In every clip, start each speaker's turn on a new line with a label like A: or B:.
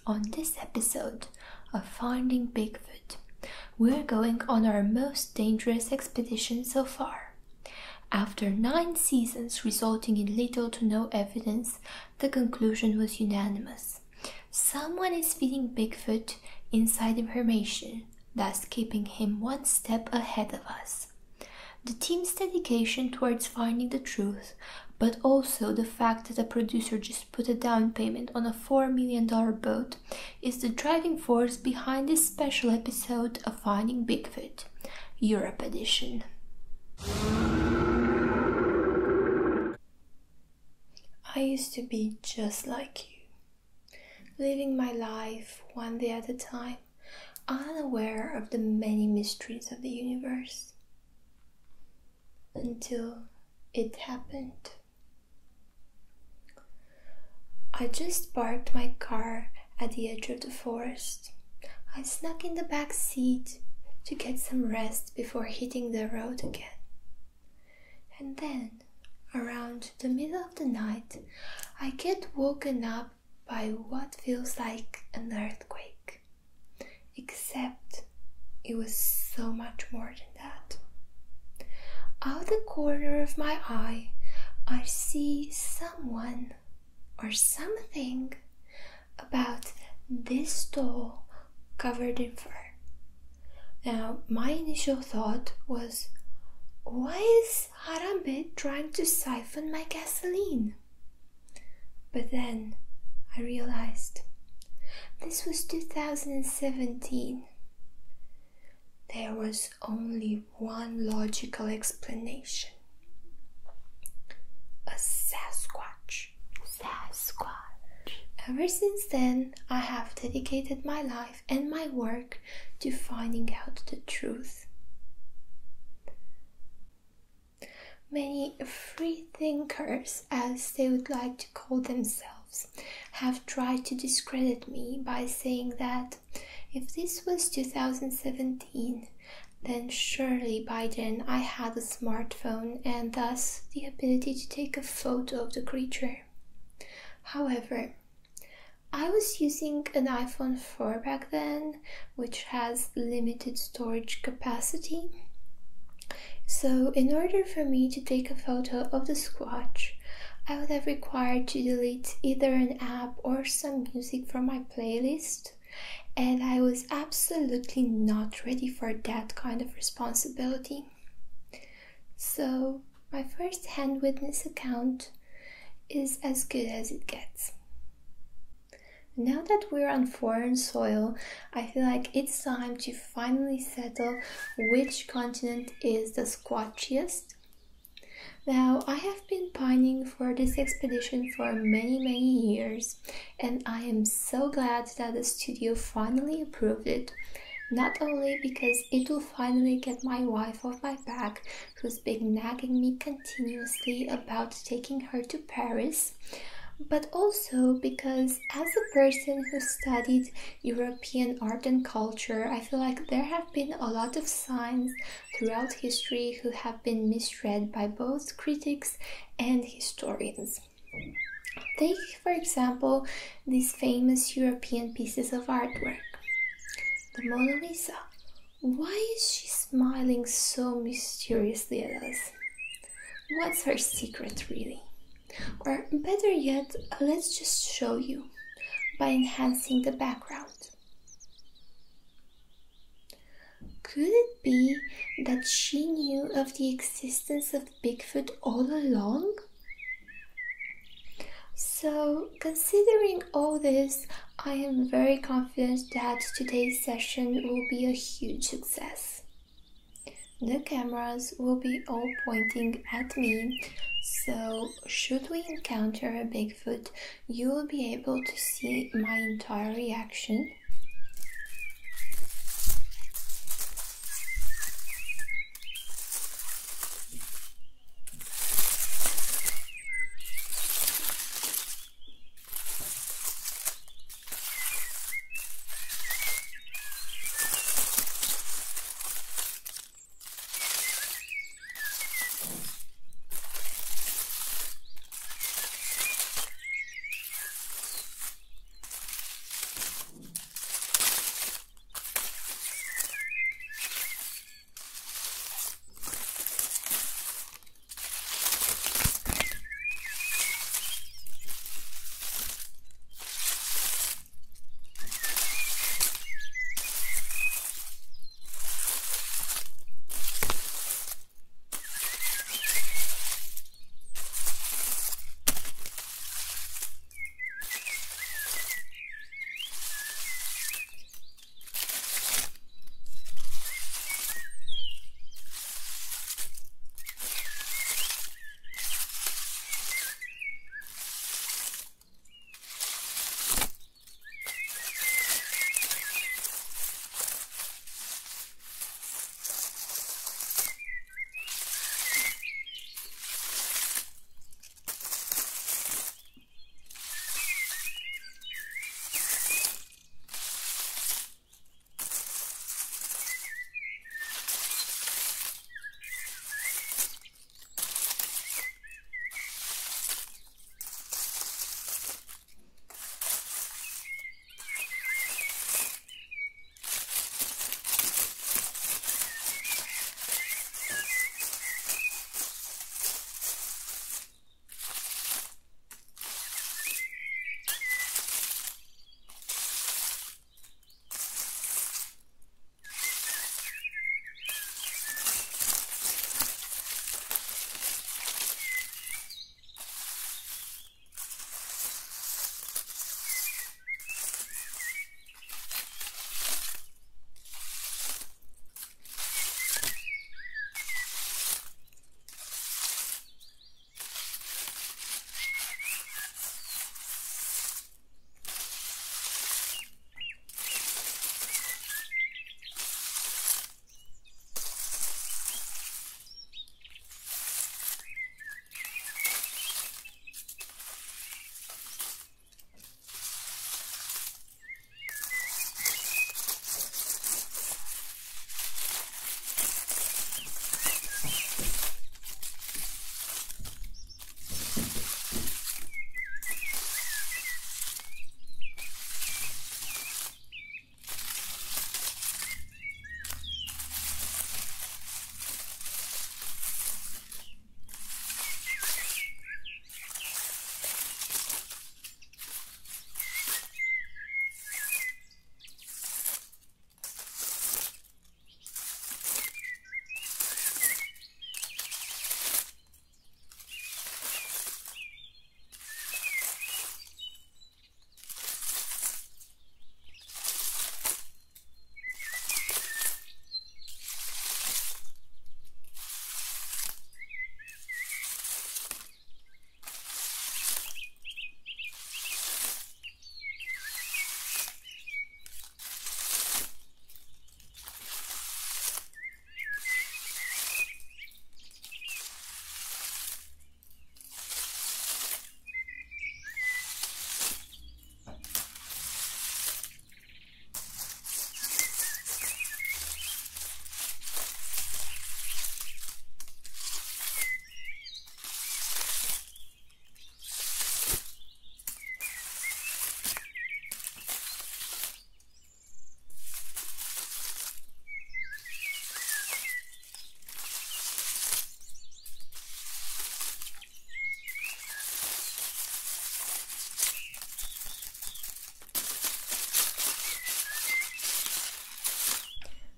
A: On this episode of Finding Bigfoot, we're going on our most dangerous expedition so far. After 9 seasons resulting in little to no evidence, the conclusion was unanimous. Someone is feeding Bigfoot inside information, thus keeping him one step ahead of us. The team's dedication towards finding the truth, but also the fact that a producer just put a down payment on a $4 million boat, is the driving force behind this special episode of Finding Bigfoot, Europe Edition. I used to be just like you, living my life one day at a time, unaware of the many mysteries of the universe. Until it happened. I just parked my car at the edge of the forest. I snuck in the back seat to get some rest before hitting the road again. And then, around the middle of the night, I get woken up by what feels like an earthquake. Except it was so much more than that. Out of the corner of my eye, I see someone or something about this tall, covered in fur. Now, my initial thought was, why is Harambe trying to siphon my gasoline? But then I realized this was 2017. There was only one logical explanation. A Sasquatch. Ever since then, I have dedicated my life and my work to finding out the truth. Many free thinkers, as they would like to call themselves, have tried to discredit me by saying that if this was 2017, then surely by then I had a smartphone and thus the ability to take a photo of the creature. However, I was using an iPhone 4 back then, which has limited storage capacity. So in order for me to take a photo of the Squatch, I would have required to delete either an app or some music from my playlist. And I was absolutely not ready for that kind of responsibility. So my first-hand witness account is as good as it gets. Now that we're on foreign soil, I feel like it's time to finally settle which continent is the squatchiest. Now, I have been pining for this expedition for many years, and I am so glad that the studio finally approved it. Not only because it will finally get my wife off my back, who's been nagging me continuously about taking her to Paris, but also because as a person who studied European art and culture, I feel like there have been a lot of signs throughout history who have been misread by both critics and historians. Take, for example, these famous European pieces of artwork. The Mona Lisa. Why is she smiling so mysteriously at us? What's her secret, really? Or better yet, let's just show you by enhancing the background. Could it be that she knew of the existence of Bigfoot all along? So, considering all this, I am very confident that today's session will be a huge success. The cameras will be all pointing at me, so should we encounter a Bigfoot, you will be able to see my entire reaction.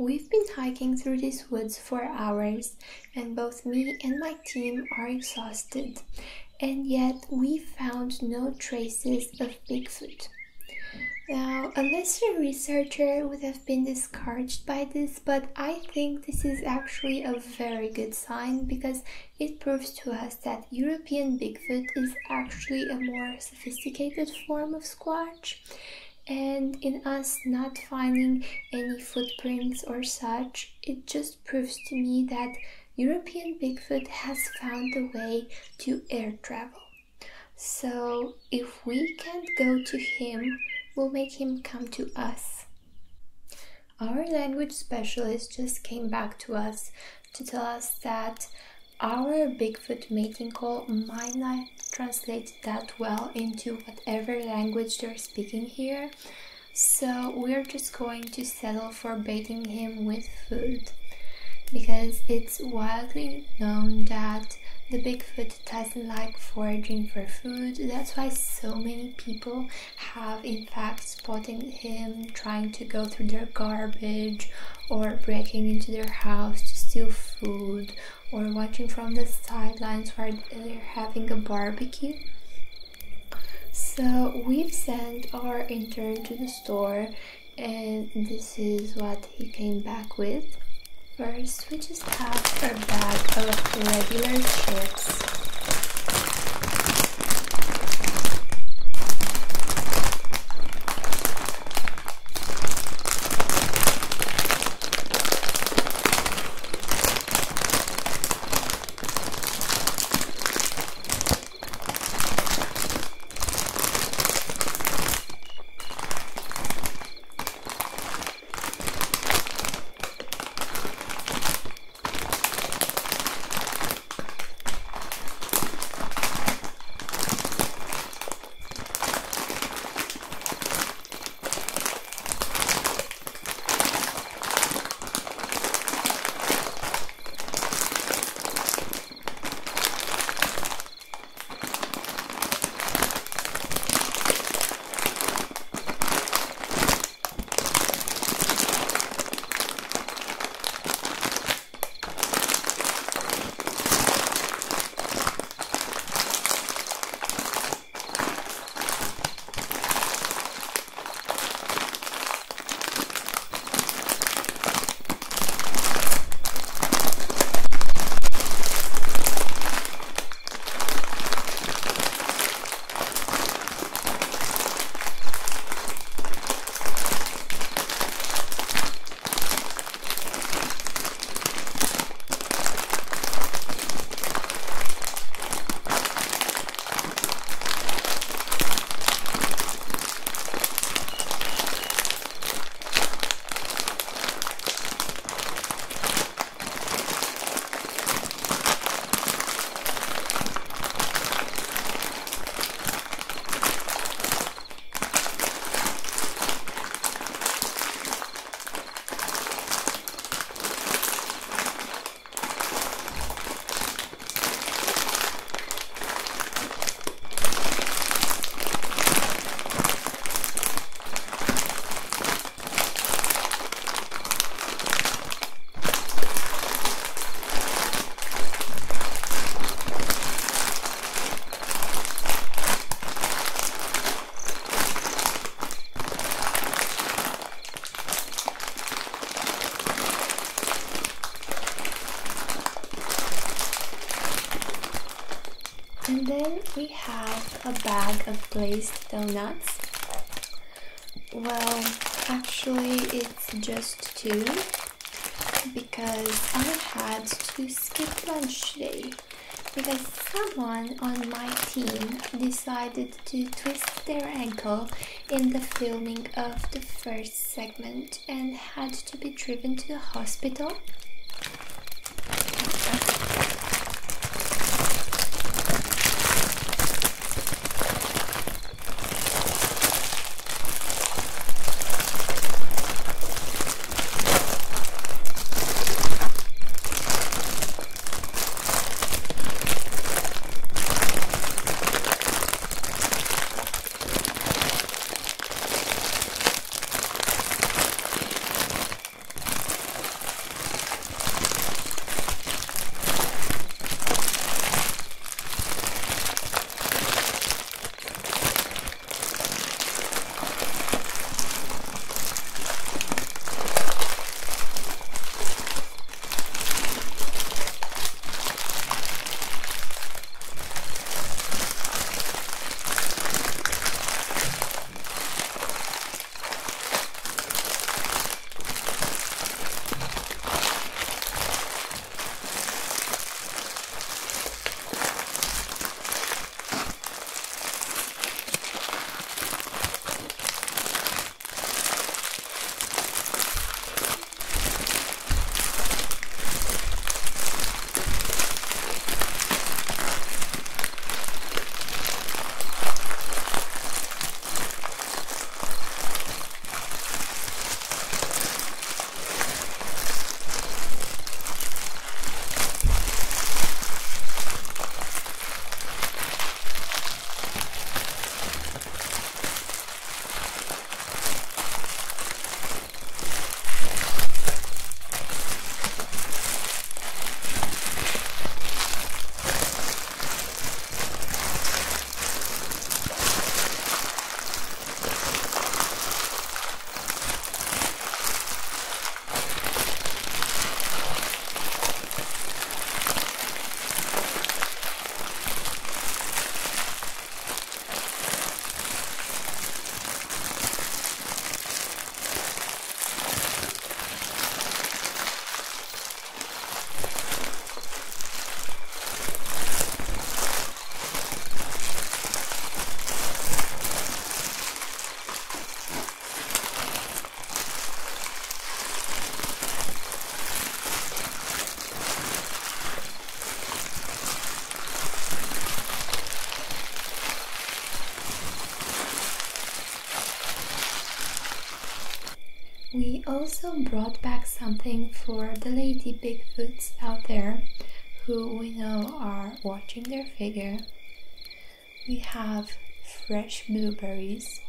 A: We've been hiking through these woods for hours, and both me and my team are exhausted, and yet we found no traces of Bigfoot. Now, a lesser researcher would have been discouraged by this, but I think this is actually a very good sign because it proves to us that European Bigfoot is actually a more sophisticated form of Squatch. And in us not finding any footprints or such, it just proves to me that European Bigfoot has found a way to air travel. So if we can't go to him, we'll make him come to us. Our language specialist just came back to us to tell us that our Bigfoot mating call might not translate that well into whatever language they're speaking here, so we're just going to settle for baiting him with food, because it's widely known that the Bigfoot doesn't like foraging for food. That's why so many people have in fact spotted him trying to go through their garbage or breaking into their house to steal food or watching from the sidelines while they're having a barbecue. So we've sent our intern to the store and this is what he came back with. First, we just have a bag of regular chips. And then we have a bag of glazed donuts. Well, actually it's just two because I had to skip lunch today because someone on my team decided to twist their ankle in the filming of the first segment and had to be driven to the hospital. We also brought back something for the lady Bigfoots out there who we know are watching their figure. We have fresh blueberries,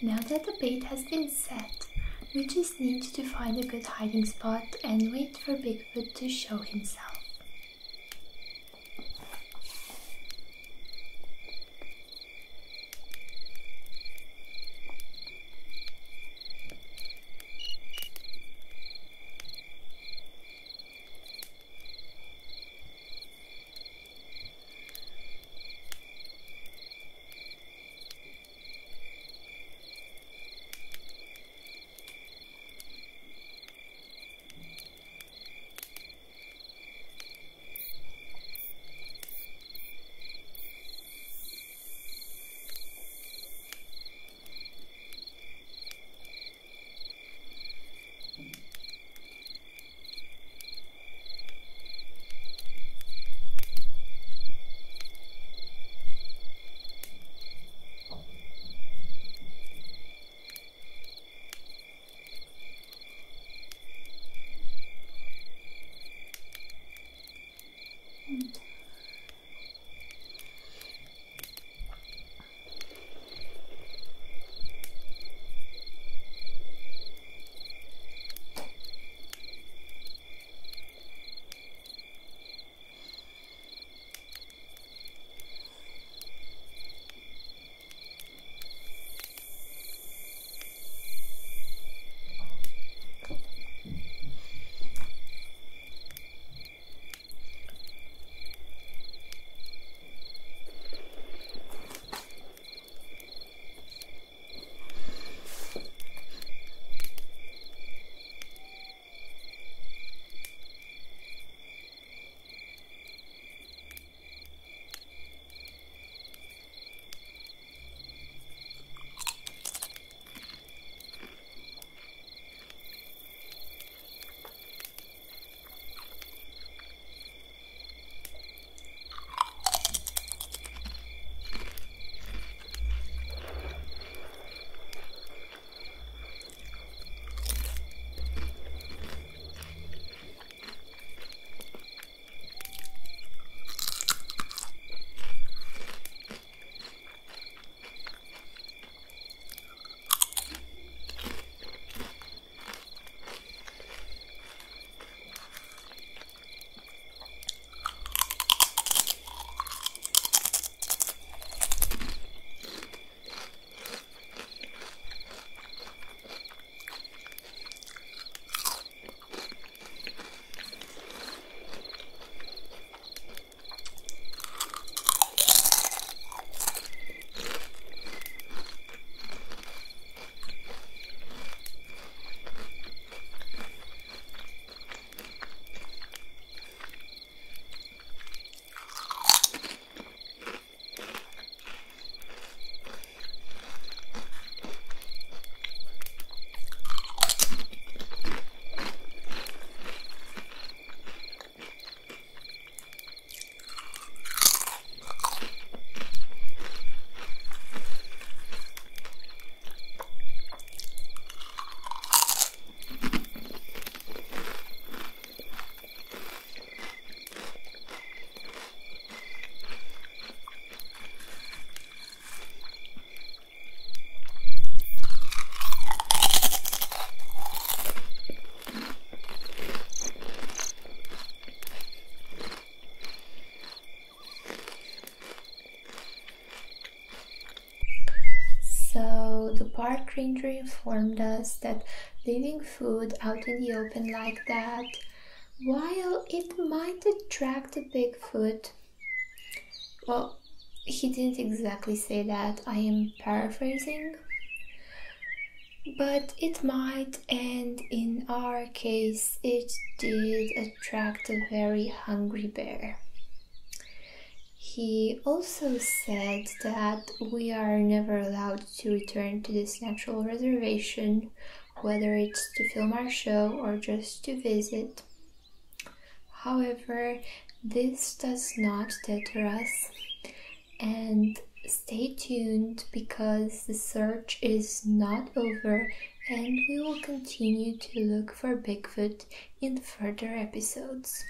A: Now that the bait has been set, we just need to find a good hiding spot and wait for Bigfoot to show himself. park ranger informed us that leaving food out in the open like that, while it might attract a Bigfoot, well, he didn't exactly say that, I am paraphrasing, but it might, and in our case it did attract a very hungry bear. He also said that we are never allowed to return to this natural reservation, whether it's to film our show or just to visit. However, this does not deter us, and stay tuned because the search is not over and we will continue to look for Bigfoot in further episodes.